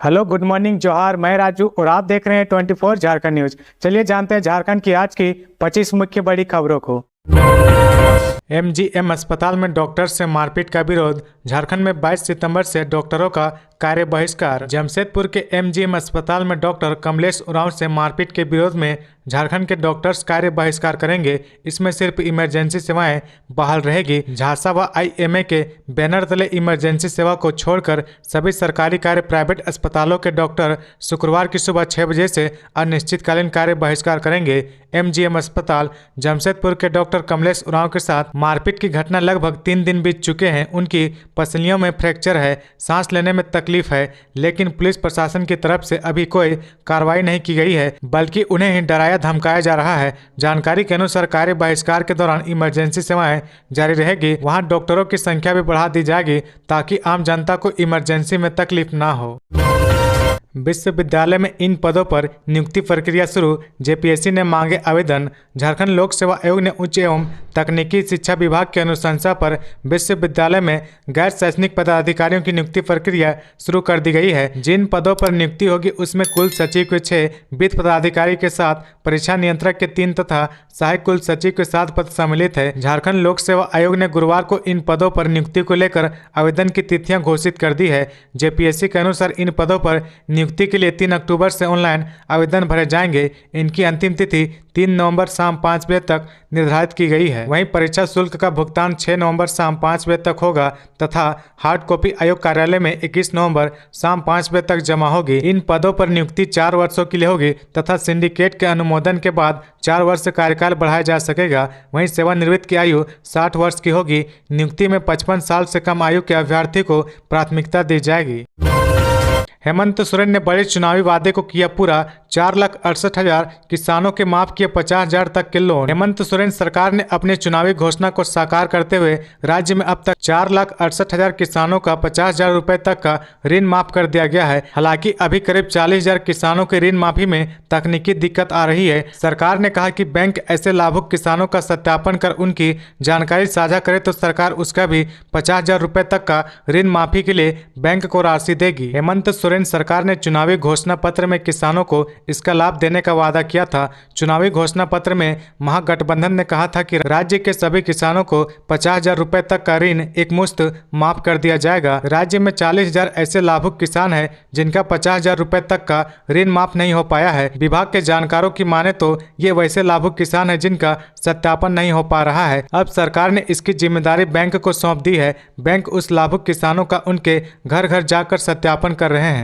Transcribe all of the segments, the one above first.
Hello, good morning, जोहार। मैं राजू और आप देख रहे हैं 24 झारखंड न्यूज। चलिए जानते हैं झारखंड की आज की 25 मुख्य बड़ी खबरों को। एमजीएम अस्पताल में डॉक्टर से मारपीट का विरोध। झारखंड में 22 सितंबर से डॉक्टरों का कार्य बहिष्कार। जमशेदपुर के एमजीएम अस्पताल में डॉक्टर कमलेश उरांव से मारपीट के विरोध में झारखंड के डॉक्टर्स कार्य बहिष्कार करेंगे। इसमें सिर्फ इमरजेंसी सेवाएं बहाल रहेगी। झांसा व आईएमए के बैनर तले इमरजेंसी सेवा को छोड़कर सभी सरकारी कार्य प्राइवेट अस्पतालों के डॉक्टर शुक्रवार की सुबह 6 बजे से अनिश्चितकालीन कार्य बहिष्कार करेंगे। एमजीएम अस्पताल जमशेदपुर के डॉक्टर कमलेश उरांव के साथ मारपीट की घटना लगभग 3 दिन बीत चुके हैं। उनकी पसलियों में फ्रैक्चर है, सांस लेने में तकलीफ है, लेकिन पुलिस प्रशासन की तरफ से अभी कोई कार्रवाई नहीं की गई है, बल्कि उन्हें ही डराया धमकाया जा रहा है। जानकारी के अनुसार कार्य बहिष्कार के दौरान इमरजेंसी सेवाएं जारी रहेगी। वहां डॉक्टरों की संख्या भी बढ़ा दी जाएगी ताकि आम जनता को इमरजेंसी में तकलीफ ना हो। विश्वविद्यालय में इन पदों पर नियुक्ति प्रक्रिया शुरू। जेपीएससी ने मांगे आवेदन। झारखंड लोक सेवा आयोग ने उच्च एवं तकनीकी शिक्षा विभाग की अनुशंसा पर विश्वविद्यालय में गैर शैक्षणिक पदाधिकारियों की नियुक्ति प्रक्रिया शुरू कर दी गई है। जिन पदों पर नियुक्ति होगी उसमें कुल सचिव के 6, वित्त पदाधिकारी के 7, परीक्षा नियंत्रक के 3 तथा सहायक कुल सचिव के 7 पद सम्मिलित है। झारखंड लोक सेवा आयोग ने गुरुवार को इन पदों पर नियुक्ति को लेकर आवेदन की तिथियां घोषित कर दी है। जेपीएससी के अनुसार इन पदों पर नियुक्ति के लिए 3 अक्टूबर से ऑनलाइन आवेदन भरे जाएंगे। इनकी अंतिम तिथि 3 नवंबर शाम 5 बजे तक निर्धारित की गई है। वहीं परीक्षा शुल्क का भुगतान 6 नवंबर शाम 5 बजे तक होगा तथा हार्ड कॉपी आयोग कार्यालय में 21 नवंबर शाम 5 बजे तक जमा होगी। इन पदों पर नियुक्ति 4 वर्षों के लिए होगी तथा सिंडिकेट के अनुमोदन के बाद 4 वर्ष कार्यकाल बढ़ाया जा सकेगा। वहीं सेवानिवृत्त की आयु 60 वर्ष की होगी। नियुक्ति में 55 साल से कम आयु के अभ्यर्थी को प्राथमिकता दी जाएगी। हेमंत सोरेन ने बड़े चुनावी वादे को किया पूरा। 4,68,000 किसानों के माफ किए 50,000 तक के लोन। हेमंत सोरेन सरकार ने अपनी चुनावी घोषणा को साकार करते हुए राज्य में अब तक 4,68,000 किसानों का 50,000 रुपए तक का ऋण माफ कर दिया गया है। हालांकि अभी करीब 40,000 किसानों के ऋण माफी में तकनीकी दिक्कत आ रही है। सरकार ने कहा कि बैंक ऐसे लाभुक किसानों का सत्यापन कर उनकी जानकारी साझा करे तो सरकार उसका भी 50,000 रुपए तक का ऋण माफी के लिए बैंक को राशि देगी। हेमंत सोरेन सरकार ने चुनावी घोषणा पत्र में किसानों को इसका लाभ देने का वादा किया था। चुनावी घोषणा पत्र में महागठबंधन ने कहा था कि राज्य के सभी किसानों को 50,000 रुपए तक का ऋण एकमुश्त माफ कर दिया जाएगा। राज्य में 40,000 ऐसे लाभुक किसान हैं जिनका 50,000 रुपए तक का ऋण माफ नहीं हो पाया है। विभाग के जानकारों की माने तो ये वैसे लाभुक किसान हैं जिनका सत्यापन नहीं हो पा रहा है। अब सरकार ने इसकी जिम्मेदारी बैंक को सौंप दी है। बैंक उस लाभुक किसानों का उनके घर घर जाकर सत्यापन कर रहे हैं।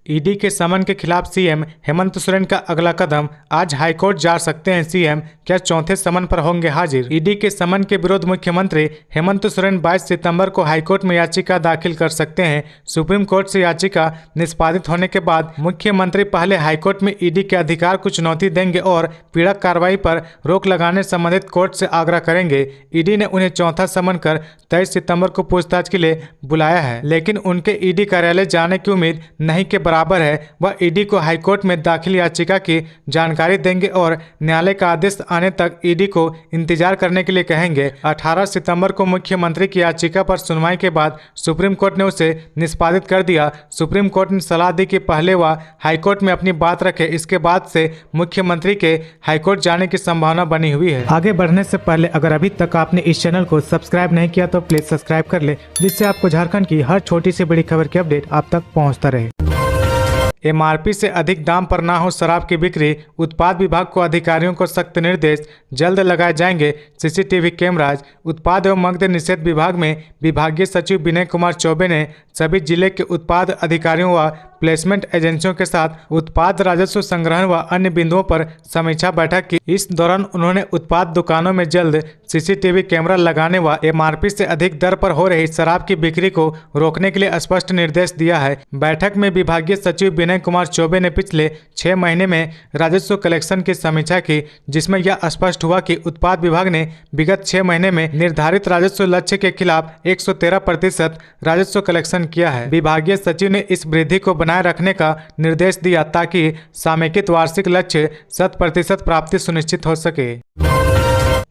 ईडी के समन के खिलाफ सीएम हेमंत सोरेन का अगला कदम। आज हाईकोर्ट जा सकते हैं सीएम, क्या चौथे समन पर होंगे हाजिर। ईडी के समन के विरोध मुख्यमंत्री हेमंत सोरेन 22 सितंबर को हाईकोर्ट में याचिका दाखिल कर सकते हैं। सुप्रीम कोर्ट से याचिका निष्पादित होने के बाद मुख्यमंत्री पहले हाईकोर्ट में ईडी के अधिकार को चुनौती देंगे और पीड़क कार्रवाई पर रोक लगाने संबंधित कोर्ट से आग्रह करेंगे। ईडी ने उन्हें चौथा समन कर 23 सितंबर को पूछताछ के लिए बुलाया है, लेकिन उनके ईडी कार्यालय जाने की उम्मीद नहीं के बराबर है। वह ईडी को हाईकोर्ट में दाखिल याचिका की जानकारी देंगे और न्यायालय का आदेश आने तक ईडी को इंतजार करने के लिए कहेंगे। 18 सितंबर को मुख्यमंत्री की याचिका पर सुनवाई के बाद सुप्रीम कोर्ट ने उसे निष्पादित कर दिया। सुप्रीम कोर्ट ने सलाह दी कि पहले वह हाईकोर्ट में अपनी बात रखे, इसके बाद से मुख्यमंत्री के हाईकोर्ट जाने की संभावना बनी हुई है। आगे बढ़ने से पहले अगर अभी तक आपने इस चैनल को सब्सक्राइब नहीं किया तो प्लीज सब्सक्राइब कर ले, जिससे आपको झारखंड की हर छोटी से बड़ी खबर की अपडेट आप तक पहुंचता रहे। एमआरपी से अधिक दाम पर ना हो शराब की बिक्री। उत्पाद विभाग को अधिकारियों को सख्त निर्देश, जल्द लगाए जाएंगे सीसीटीवी कैमराज। उत्पाद एवं मद्य निषेध विभाग में विभागीय सचिव विनय कुमार चौबे ने सभी जिले के उत्पाद अधिकारियों व प्लेसमेंट एजेंसियों के साथ उत्पाद राजस्व संग्रहण व अन्य बिंदुओं पर समीक्षा बैठक की। इस दौरान उन्होंने उत्पाद दुकानों में जल्द सीसीटीवी कैमरा लगाने व एमआरपी से अधिक दर पर हो रही शराब की बिक्री को रोकने के लिए स्पष्ट निर्देश दिया है। बैठक में विभागीय सचिव विनय कुमार चौबे ने पिछले 6 महीने में राजस्व कलेक्शन की समीक्षा की, जिसमें यह स्पष्ट हुआ कि उत्पाद विभाग ने विगत 6 महीने में निर्धारित राजस्व लक्ष्य के खिलाफ 113% राजस्व कलेक्शन किया है। विभागीय सचिव ने इस वृद्धि को बनाए रखने का निर्देश दिया ताकि समेकित वार्षिक लक्ष्य 100% प्राप्ति सुनिश्चित हो सके।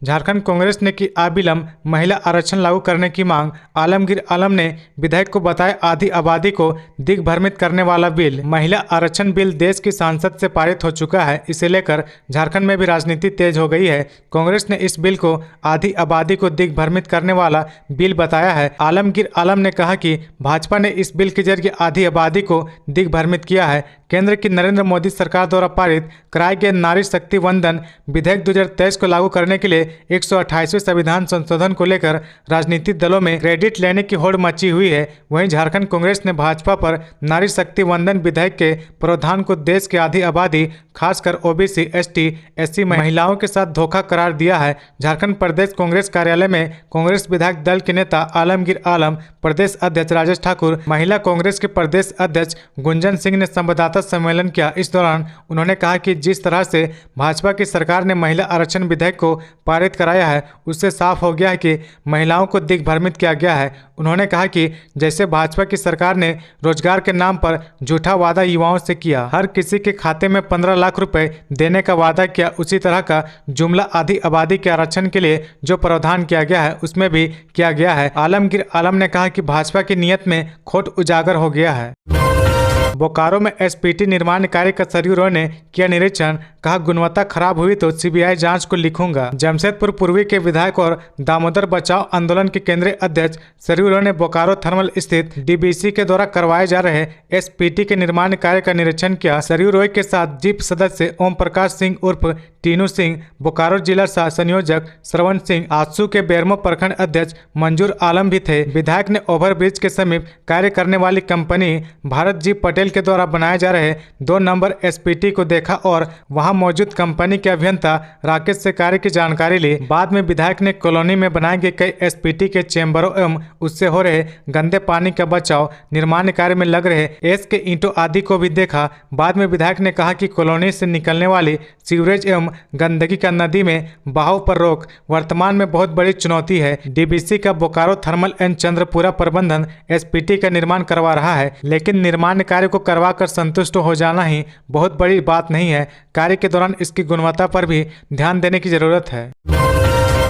झारखंड कांग्रेस ने की अविलंब महिला आरक्षण लागू करने की मांग। आलमगीर आलम ने विधायक को बताया आधी आबादी को दिग्भ्रमित करने वाला बिल। महिला आरक्षण बिल देश की संसद से पारित हो चुका है, इसे लेकर झारखंड में भी राजनीति तेज हो गई है। कांग्रेस ने इस बिल को आधी आबादी को दिग्भ्रमित करने वाला बिल बताया है। आलमगीर आलम ने कहा कि भाजपा ने इस बिल के जरिए आधी आबादी को दिग्भ्रमित किया है। केंद्र की नरेंद्र मोदी सरकार द्वारा पारित कराए गए नारी शक्ति वंदन विधेयक 2023 को लागू करने के लिए 128वें संविधान संशोधन को लेकर राजनीतिक दलों में क्रेडिट लेने की होड़ मची हुई है। वहीं झारखंड कांग्रेस ने भाजपा पर नारी शक्ति वंदन विधेयक के प्रावधान को देश की आधी आबादी खासकर ओबीसी, एसटी, एससी महिलाओं के साथ धोखा करार दिया है। झारखंड प्रदेश कांग्रेस कार्यालय में कांग्रेस विधायक दल के नेता आलमगीर आलम, प्रदेश अध्यक्ष राजेश ठाकुर, महिला कांग्रेस के प्रदेश अध्यक्ष गुंजन सिंह ने संवाददाता सम्मेलन किया। इस दौरान उन्होंने कहा कि जिस तरह से भाजपा की सरकार ने महिला आरक्षण विधेयक को पारित कराया है, उससे साफ हो गया है कि महिलाओं को दिग्भ्रमित किया गया है। उन्होंने कहा कि जैसे भाजपा की सरकार ने रोजगार के नाम पर झूठा वादा युवाओं से किया, हर किसी के खाते में 15 लाख रुपए देने का वादा किया, उसी तरह का जुमला आधी आबादी के आरक्षण के लिए जो प्रावधान किया गया है उसमें भी किया गया है। आलमगीर आलम ने कहा कि भाजपा की नीयत में खोट उजागर हो गया है। बोकारो में एसपीटी निर्माण कार्य का सरयू रॉय ने किया निरीक्षण। कहा गुणवत्ता खराब हुई तो सीबीआई जांच को लिखूंगा। जमशेदपुर पूर्वी के विधायक और दामोदर बचाओ आंदोलन के केंद्रीय अध्यक्ष सरयू रॉय ने बोकारो थर्मल स्थित डीबीसी के द्वारा करवाए जा रहे एसपीटी के निर्माण कार्य का निरीक्षण किया। सरयू रॉय के साथ जीप सदस्य ओम प्रकाश सिंह उर्फ टीनू सिंह, बोकारो जिला संयोजक श्रवण सिंह, आजसू के बेरमो प्रखंड अध्यक्ष मंजूर आलम भी थे। विधायक ने ओवरब्रिज के समीप कार्य करने वाली कंपनी भारत जी पटेल के द्वारा बनाए जा रहे 2 नंबर एसपीटी को देखा और वहां मौजूद कंपनी के अभियंता राकेश से कार्य की जानकारी ली। बाद में विधायक ने कॉलोनी में बनाए गए कई एसपीटी के चेंबरों एवं उससे हो रहे गंदे पानी का बचाव, निर्माण कार्य में लग रहे एस के ईंटों आदि को भी देखा। बाद में विधायक ने कहा कि कॉलोनी से निकलने वाली सीवरेज एवं गंदगी का नदी में बहाव पर रोक वर्तमान में बहुत बड़ी चुनौती है। डीबीसी का बोकारो थर्मल एंड चंद्रपुरा प्रबंधन एसपीटी का निर्माण करवा रहा है, लेकिन निर्माण कार्य को करवा कर संतुष्ट हो जाना ही बहुत बड़ी बात नहीं है। कार्य के दौरान इसकी गुणवत्ता पर भी ध्यान देने की जरूरत है।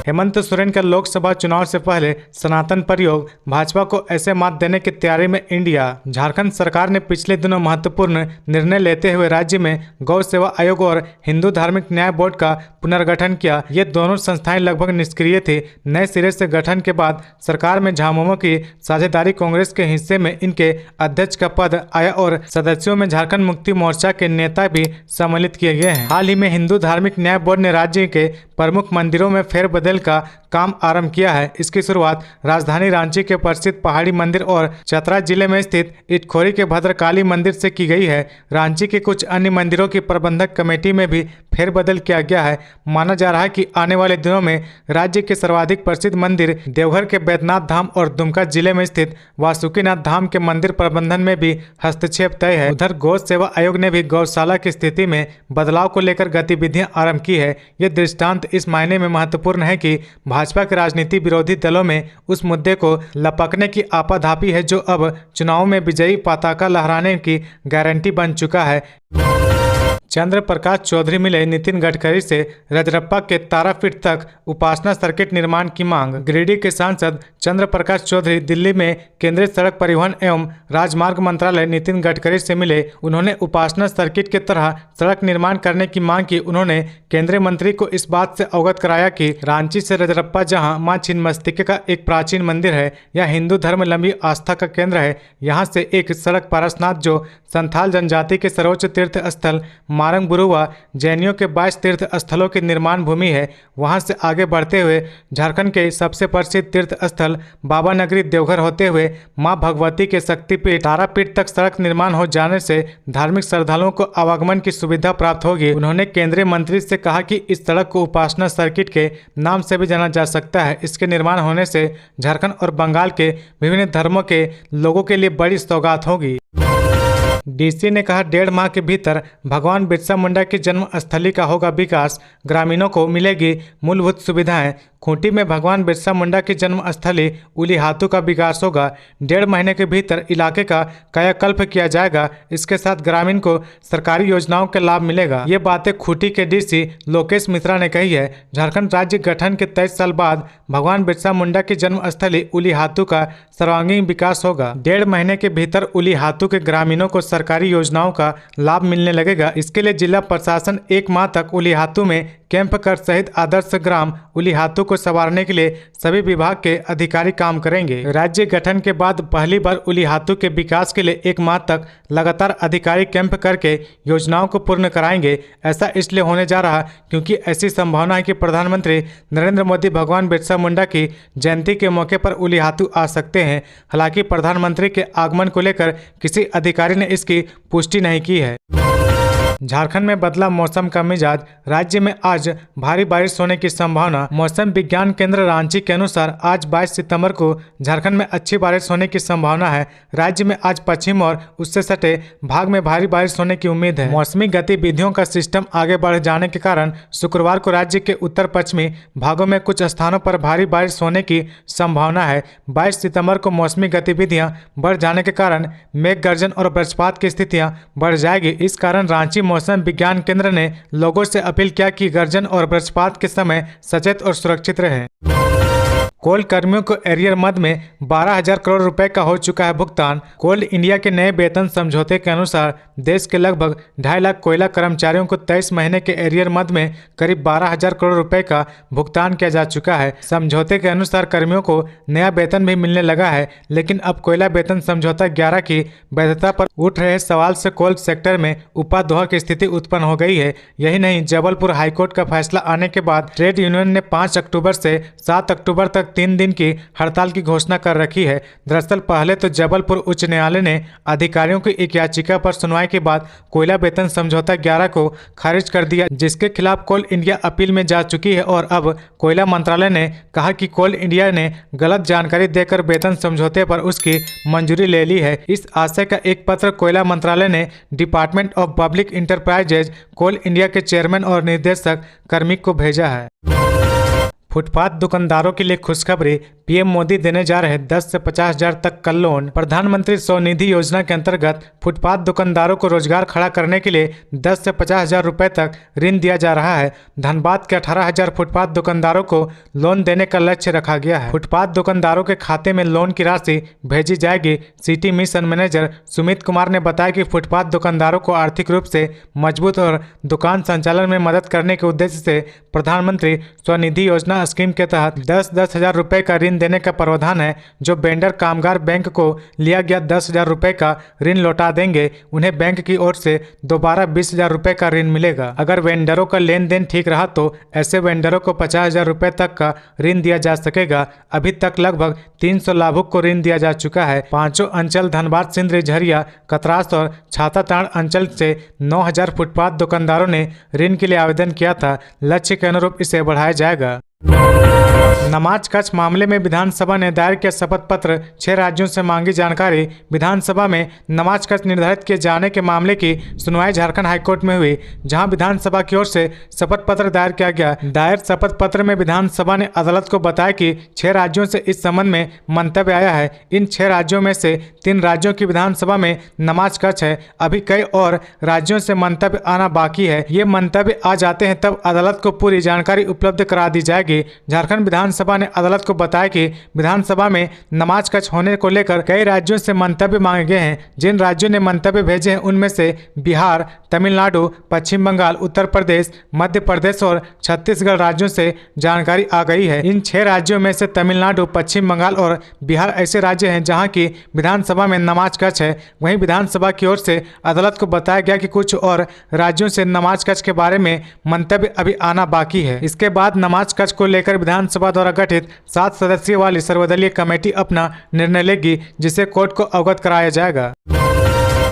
हेमंत सोरेन का लोकसभा चुनाव से पहले सनातन पर योग, भाजपा को ऐसे मात देने की तैयारी में इंडिया। झारखंड सरकार ने पिछले दिनों महत्वपूर्ण निर्णय लेते हुए राज्य में गौ सेवा आयोग और हिंदू धार्मिक न्याय बोर्ड का पुनर्गठन किया। ये दोनों संस्थाएं लगभग निष्क्रिय थी। नए सिरे से गठन के बाद सरकार में झामुमो की साझेदारी कांग्रेस के हिस्से में इनके अध्यक्ष का पद आया और सदस्यों में झारखंड मुक्ति मोर्चा के नेता भी सम्मिलित किए गए हैं। हाल ही में हिंदू धार्मिक न्याय बोर्ड ने राज्य के प्रमुख मंदिरों में फेरबदल का काम आरंभ किया है। इसकी शुरुआत राजधानी रांची के प्रसिद्ध पहाड़ी मंदिर और चतरा जिले में स्थित इटखोरी के भद्रकाली मंदिर से की गई है। रांची के कुछ अन्य मंदिरों की प्रबंधक कमेटी में भी फेरबदल किया गया है। माना जा रहा है कि आने वाले दिनों में राज्य के सर्वाधिक प्रसिद्ध मंदिर देवघर के बैद्यनाथ धाम और दुमका जिले में स्थित वासुकीनाथ धाम के मंदिर प्रबंधन में भी हस्तक्षेप तय है। उधर गौ सेवा आयोग ने भी गौशाला की स्थिति में बदलाव को लेकर गतिविधियां आरंभ की है। यह दृष्टांत इस मायने में महत्वपूर्ण है कि भाजपा के राजनीति विरोधी दलों में उस मुद्दे को लपकने की आपाधापी है जो अब चुनाव में विजयी पताका लहराने की गारंटी बन चुका है। चंद्र प्रकाश चौधरी मिले नितिन गडकरी से रजरप्पा के तारापीठ तक उपासना सर्किट निर्माण की मांग। गिरिडीह के सांसद चंद्र प्रकाश चौधरी दिल्ली में केंद्रीय सड़क परिवहन एवं राजमार्ग मंत्रालय नितिन गडकरी से मिले। उन्होंने उपासना सर्किट की तरह सड़क निर्माण करने की मांग की। उन्होंने केंद्रीय मंत्री को इस बात से अवगत कराया कि रांची से रजरप्पा जहां मां छिन्नमस्तिका का एक प्राचीन मंदिर है, यह हिंदू धर्म लंबी आस्था का केंद्र है। यहाँ से एक सड़क पारसनाथ जो संथाल जनजाति के सर्वोच्च तीर्थ स्थल मारंग बुरुआ जैनियों के 22 तीर्थ स्थलों की निर्माण भूमि है, वहां से आगे बढ़ते हुए झारखंड के सबसे प्रसिद्ध तीर्थ स्थल बाबा नगरी देवघर होते हुए मां भगवती के शक्तिपीठ तारापीठ तक सड़क निर्माण हो जाने से धार्मिक श्रद्धालुओं को आवागमन की सुविधा प्राप्त होगी। उन्होंने केंद्रीय मंत्री से कहा कि इस सड़क को उपासना सर्किट के नाम से भी जाना जा सकता है। इसके निर्माण होने से झारखंड और बंगाल के विभिन्न धर्मों के लोगों के लिए बड़ी सौगात होगी। डीसी ने कहा 1.5 माह के भीतर भगवान बिरसा मुंडा की जन्म स्थली का होगा विकास, ग्रामीणों को मिलेगी मूलभूत सुविधाएं। खूंटी में भगवान बिरसा मुंडा की जन्म स्थली उलीहातू का विकास होगा। 1.5 महीने के भीतर इलाके का कायाकल्प किया जाएगा। इसके साथ ग्रामीण को सरकारी योजनाओं के लाभ मिलेगा। ये बातें खूंटी के डीसी लोकेश मिश्रा ने कही है। झारखंड राज्य गठन के 23 साल बाद भगवान बिरसा मुंडा की जन्म स्थली उलीहातू का सर्वांगीण विकास होगा। 1.5 महीने के भीतर उलीहातू के ग्रामीणों को सरकारी योजनाओं का लाभ मिलने लगेगा। इसके लिए जिला प्रशासन 1 माह तक उलीहातू में कैंप कर शहीद आदर्श ग्राम उलीहातू को संवारने के लिए सभी विभाग के अधिकारी काम करेंगे। राज्य गठन के बाद पहली बार उलीहातू के विकास के लिए 1 माह तक लगातार अधिकारी कैंप करके योजनाओं को पूर्ण कराएंगे। ऐसा इसलिए होने जा रहा क्योंकि ऐसी संभावना है कि प्रधानमंत्री नरेंद्र मोदी भगवान बिरसा मुंडा की जयंती के मौके पर उलीहातू आ सकते हैं। हालांकि प्रधानमंत्री के आगमन को लेकर किसी अधिकारी ने इसकी पुष्टि नहीं की है। झारखंड में बदला मौसम का मिजाज, राज्य में आज भारी बारिश होने की संभावना। मौसम विज्ञान केंद्र रांची के अनुसार आज 22 सितंबर को झारखंड में अच्छी बारिश होने की संभावना है। राज्य में आज पश्चिम और उससे सटे भाग में भारी बारिश होने की उम्मीद है। मौसमी गतिविधियों का सिस्टम आगे बढ़ जाने के कारण शुक्रवार को राज्य के उत्तर पश्चिमी भागों में कुछ स्थानों पर भारी बारिश होने की संभावना है। 22 सितंबर को मौसमी गतिविधियां बढ़ जाने के कारण मेघ गर्जन और वज्रपात की स्थितियां बढ़ जाएगी। इस कारण रांची मौसम विज्ञान केंद्र ने लोगों से अपील किया कि गर्जन और वज्रपात के समय सचेत और सुरक्षित रहें। कोल कर्मियों को एरियर मद में 12,000 करोड़ रुपए का हो चुका है भुगतान। कोल इंडिया के नए वेतन समझौते के अनुसार देश के लगभग 2.5 लाख कोयला कर्मचारियों को 23 महीने के एरियर मद में करीब 12,000 करोड़ रुपए का भुगतान किया जा चुका है। समझौते के अनुसार कर्मियों को नया वेतन भी मिलने लगा है, लेकिन अब कोयला वेतन समझौता 11 की वैधता पर उठ रहे सवाल से कोल सेक्टर में उपाधोह की स्थिति उत्पन्न हो गई है। यही नहीं, जबलपुर हाईकोर्ट का फैसला आने के बाद ट्रेड यूनियन ने 5 अक्टूबर से 7 अक्टूबर तक 3 दिन की हड़ताल की घोषणा कर रखी है। दरअसल पहले तो जबलपुर उच्च न्यायालय ने अधिकारियों की एक याचिका पर सुनवाई के बाद कोयला वेतन समझौता 11 को खारिज कर दिया, जिसके खिलाफ कोल इंडिया अपील में जा चुकी है। और अब कोयला मंत्रालय ने कहा कि कोल इंडिया ने गलत जानकारी देकर वेतन समझौते पर उसकी मंजूरी ले ली है। इस आशय का एक पत्र कोयला मंत्रालय ने department of public enterprises Coal India के चेयरमैन और निर्देशक कार्मिक को भेजा है। फुटपाथ दुकानदारों के लिए खुशखबरी, पीएम मोदी देने जा रहे 10 से 50,000 तक का लोन। प्रधानमंत्री स्वनिधि योजना के अंतर्गत फुटपाथ दुकानदारों को रोजगार खड़ा करने के लिए 10 से 50,000 रुपए तक ऋण दिया जा रहा है। धनबाद के 18,000 फुटपाथ दुकानदारों को लोन देने का लक्ष्य रखा गया है। फुटपाथ दुकानदारों के खाते में लोन की राशि भेजी जाएगी। City mission manager Sumit Kumar ने बताया कि फुटपाथ दुकानदारों को आर्थिक रूप से मजबूत और दुकान संचालन में मदद करने के उद्देश्य से प्रधानमंत्री स्वनिधि योजना स्कीम के तहत 10,000 रुपए का ऋण देने का प्रावधान है। जो वेंडर कामगार बैंक को लिया गया 10,000 रुपए का ऋण लौटा देंगे, उन्हें बैंक की ओर से दोबारा 20,000 रुपए का ऋण मिलेगा। अगर वेंडरों का लेन देन ठीक रहा तो ऐसे वेंडरों को 50,000 रुपए तक का ऋण दिया जा सकेगा। अभी तक लगभग 300 लाभुक को ऋण दिया जा चुका है। 5 अंचल धनबाद, सिंदरी, झरिया, कतरास और छाताताड़ अंचल से 9,000 फुटपाथ दुकानदारों ने ऋण के लिए आवेदन किया था। लक्ष्य के अनुरूप इसे बढ़ाया जाएगा। नमाज कच मामले में विधानसभा ने दायर किया शपथ पत्र, 6 राज्यों से मांगी जानकारी। विधानसभा में नमाज कच निर्धारित किए जाने के मामले की सुनवाई झारखंड हाईकोर्ट में हुई, जहां विधानसभा की ओर से शपथ पत्र दायर किया गया। दायर शपथ पत्र में विधानसभा ने अदालत को बताया कि 6 राज्यों से इस संबंध में मंतव्य आया है। इन 6 राज्यों में से 3 राज्यों की विधानसभा में नमाज कच है। अभी कई और राज्यों से मंतव्य आना बाकी है। ये मंतव्य आ जाते हैं तब अदालत को पूरी जानकारी उपलब्ध करा दी जाएगी। झारखंड विधानसभा ने अदालत को बताया कि विधानसभा में नमाज कच होने को लेकर कई राज्यों से मंतव्य मांगे गए हैं। जिन राज्यों ने मंतव्य भेजे हैं उनमें से बिहार, तमिलनाडु, पश्चिम बंगाल, उत्तर प्रदेश, मध्य प्रदेश और छत्तीसगढ़ राज्यों से जानकारी आ गई है। इन 6 राज्यों में से तमिलनाडु, पश्चिम बंगाल और बिहार ऐसे राज्य हैं जहां की विधानसभा में नमाज कच है। वहीं विधानसभा की ओर से अदालत को बताया गया कि कुछ और राज्यों से नमाज कच के बारे में मंतव्य अभी आना बाकी है। इसके बाद नमाज कच को लेकर विधानसभा द्वारा गठित 7 सदस्यों वाली सर्वदलीय कमेटी अपना निर्णय लेगी, जिसे कोर्ट को अवगत कराया जाएगा।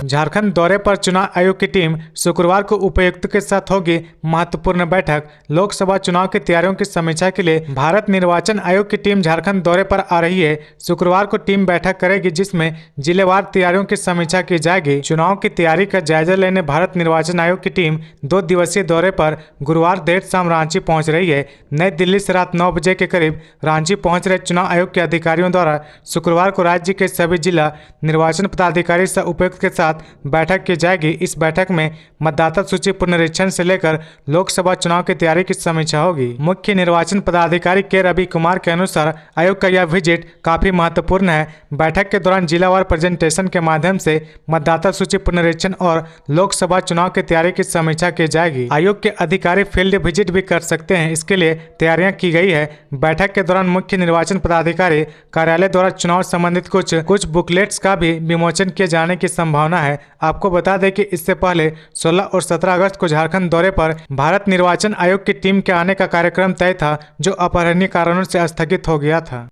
झारखंड दौरे पर चुनाव आयोग की टीम शुक्रवार को उपायुक्त के साथ होगी महत्वपूर्ण बैठक। लोकसभा चुनाव की तैयारियों की समीक्षा के लिए भारत निर्वाचन आयोग की टीम झारखंड दौरे पर आ रही है। शुक्रवार को टीम बैठक करेगी जिसमें जिलेवार तैयारियों की समीक्षा की जाएगी। चुनाव की तैयारी का जायजा लेने भारत निर्वाचन आयोग की टीम 2 दिवसीय दौरे पर गुरुवार देर शाम रांची पहुंच रही है। नई दिल्ली से रात 9 बजे के करीब रांची पहुंच रहे चुनाव आयोग के अधिकारियों द्वारा शुक्रवार को राज्य के सभी जिला निर्वाचन पदाधिकारी सह उपायुक्त के साथ बैठक की जाएगी। इस बैठक में मतदाता सूची पुनरीक्षण से लेकर लोकसभा चुनाव की तैयारी की समीक्षा होगी। मुख्य निर्वाचन पदाधिकारी के रवि कुमार के अनुसार आयोग का यह विजिट काफी महत्वपूर्ण है। बैठक के दौरान जिलावार प्रेजेंटेशन के माध्यम से मतदाता सूची पुनरीक्षण और लोकसभा चुनाव की तैयारी की समीक्षा की जाएगी। आयोग के अधिकारी फील्ड विजिट भी कर सकते हैं, इसके लिए तैयारियां की गई है। बैठक के दौरान मुख्य निर्वाचन पदाधिकारी कार्यालय द्वारा चुनाव संबंधित कुछ बुकलेट्स का भी विमोचन किए जाने की संभावना है। आपको बता दें कि इससे पहले 16 और 17 अगस्त को झारखंड दौरे पर भारत निर्वाचन आयोग की टीम के आने का कार्यक्रम तय था, जो अपरिहार्य कारणों से स्थगित हो गया था।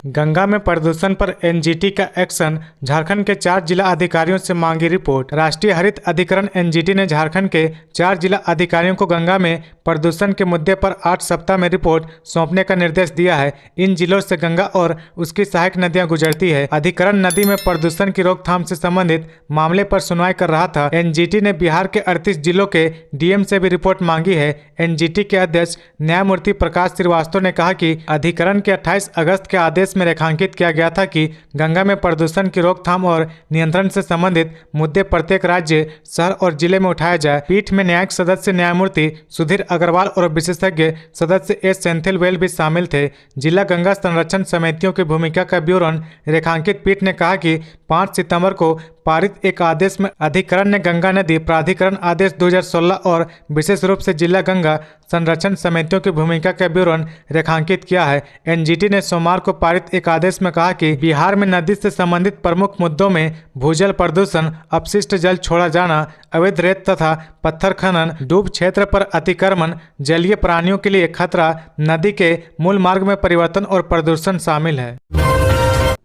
गंगा में प्रदूषण पर एनजीटी का एक्शन, झारखंड के 4 जिला अधिकारियों से मांगी रिपोर्ट। राष्ट्रीय हरित अधिकरण एनजीटी ने झारखंड के 4 जिला अधिकारियों को गंगा में प्रदूषण के मुद्दे पर 8 सप्ताह में रिपोर्ट सौंपने का निर्देश दिया है। इन जिलों से गंगा और उसकी सहायक नदियां गुजरती है। अधिकरण नदी में प्रदूषण की रोकथाम से संबंधित मामले पर सुनवाई कर रहा था। एनजीटी ने बिहार के 38 जिलों के डीएम से भी रिपोर्ट मांगी है। एनजीटी के अध्यक्ष न्यायमूर्ति प्रकाश श्रीवास्तव ने कहा कि अधिकरण के 28 अगस्त के आदेश में रेखांकित किया गया था कि गंगा में प्रदूषण की रोकथाम और नियंत्रण से संबंधित मुद्दे प्रत्येक राज्य, शहर और जिले में उठाया जाए। पीठ में न्यायिक सदस्य न्यायमूर्ति सुधीर अग्रवाल और विशेषज्ञ सदस्य एस सेंथिलवेल भी शामिल थे। जिला गंगा संरक्षण समितियों की भूमिका का विवरण रेखांकित पीठ ने कहा कि 5 सितंबर को पारित एक आदेश में अधिकरण ने गंगा नदी प्राधिकरण आदेश 2016 और विशेष रूप से जिला गंगा संरक्षण समितियों की भूमिका का विवरण रेखांकित किया है। एनजीटी ने सोमवार को पारित एक आदेश में कहा कि बिहार में नदी से संबंधित प्रमुख मुद्दों में भूजल प्रदूषण, अपशिष्ट जल छोड़ा जाना, अवैध रेत तथा पत्थर खनन, डूब क्षेत्र पर अतिक्रमण, जलीय प्राणियों के लिए खतरा, नदी के मूल मार्ग में परिवर्तन और प्रदूषण शामिल है।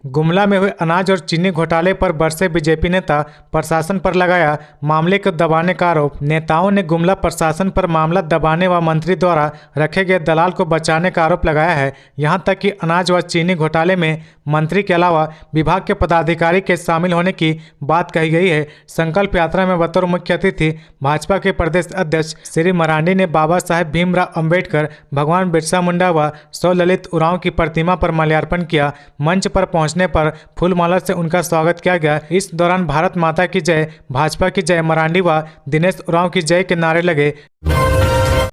गुमला में हुए अनाज और चीनी घोटाले पर बरसे बीजेपी नेता, प्रशासन पर लगाया मामले को दबाने का आरोप। नेताओं ने गुमला प्रशासन पर मामला दबाने व मंत्री द्वारा रखे गए दलाल को बचाने का आरोप लगाया है। यहां तक कि अनाज व चीनी घोटाले में मंत्री के अलावा विभाग के पदाधिकारी के शामिल होने की बात कही गई है। संकल्प यात्रा में बतौर मुख्य अतिथि भाजपा के प्रदेश अध्यक्ष श्री मरांडी ने बाबा साहेब भीमराव अंबेडकर, भगवान बिरसा मुंडा व 100 ललित उरांव की प्रतिमा पर माल्यार्पण किया। मंच पर पहुंचने पर फूलमाला से उनका स्वागत किया गया। इस दौरान भारत माता की जय, भाजपा की जय, मरांडी व दिनेश उरांव की जय के नारे लगे।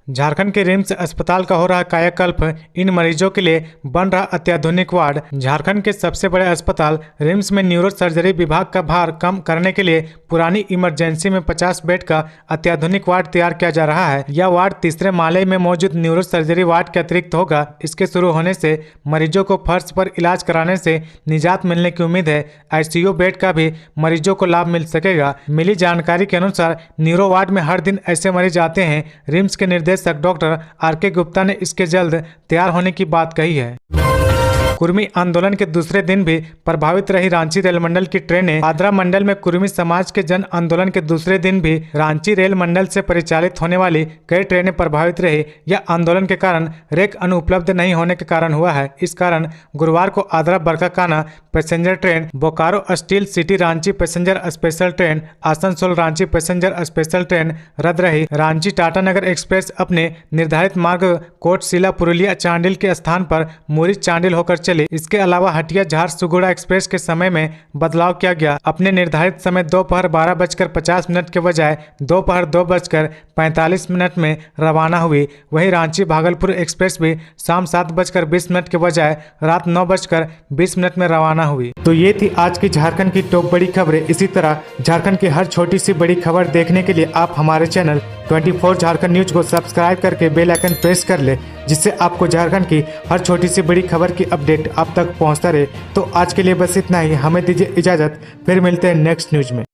झारखंड के रिम्स अस्पताल का हो रहा कायाकल्प, इन मरीजों के लिए बन रहा अत्याधुनिक वार्ड। झारखंड के सबसे बड़े अस्पताल रिम्स में न्यूरो सर्जरी विभाग का भार कम करने के लिए पुरानी इमरजेंसी में 50 बेड का अत्याधुनिक वार्ड तैयार किया जा रहा है। यह वार्ड तीसरे माले में मौजूद न्यूरो सर्जरी वार्ड के अतिरिक्त होगा। इसके शुरू होने से मरीजों को फर्श पर इलाज कराने से निजात मिलने की उम्मीद है। आईसीयू बेड का भी मरीजों को लाभ मिल सकेगा। मिली जानकारी के अनुसार न्यूरो वार्ड में हर दिन ऐसे मरीज आते हैं। रिम्स के निर्देशक डॉक्टर आर.के. गुप्ता ने इसके जल्द तैयार होने की बात कही है। कुर्मी आंदोलन के दूसरे दिन भी प्रभावित रही रांची रेल मंडल की ट्रेनें। आद्रा मंडल में कुर्मी समाज के जन आंदोलन के दूसरे दिन भी रांची रेल मंडल से परिचालित होने वाली कई ट्रेनें प्रभावित रही। यह आंदोलन के कारण रेक अनुपलब्ध नहीं होने के कारण हुआ है। इस कारण गुरुवार को Adra Barkakana passenger train, Bokaro Steel City Ranchi passenger special train, Asansol Ranchi passenger special train रद्द रही। रांची टाटानगर एक्सप्रेस अपने निर्धारित मार्ग कोटशिला पुरुलिया चांडिल के स्थान पर मुरी चांडिल होकर चली। इसके अलावा हटिया झारसुगुड़ा एक्सप्रेस के समय में बदलाव किया गया। अपने निर्धारित समय दोपहर 12:50 के बजाय दोपहर 2:45 में रवाना हुई। वहीं रांची भागलपुर एक्सप्रेस भी शाम 7:20 के बजाय रात 9:20 में रवाना हुई। तो ये थी आज की झारखंड की टॉप बड़ी खबरें। इसी तरह झारखंड की हर छोटी सी बड़ी खबर देखने के लिए आप हमारे चैनल 24 झारखंड न्यूज को सब्सक्राइब करके बेल आइकन प्रेस कर ले, जिससे आपको झारखंड की हर छोटी सी बड़ी खबर की अपडेट आप तक पहुंचता रहे। तो आज के लिए बस इतना ही। हमें दीजिए इजाजत, फिर मिलते हैं नेक्स्ट न्यूज में।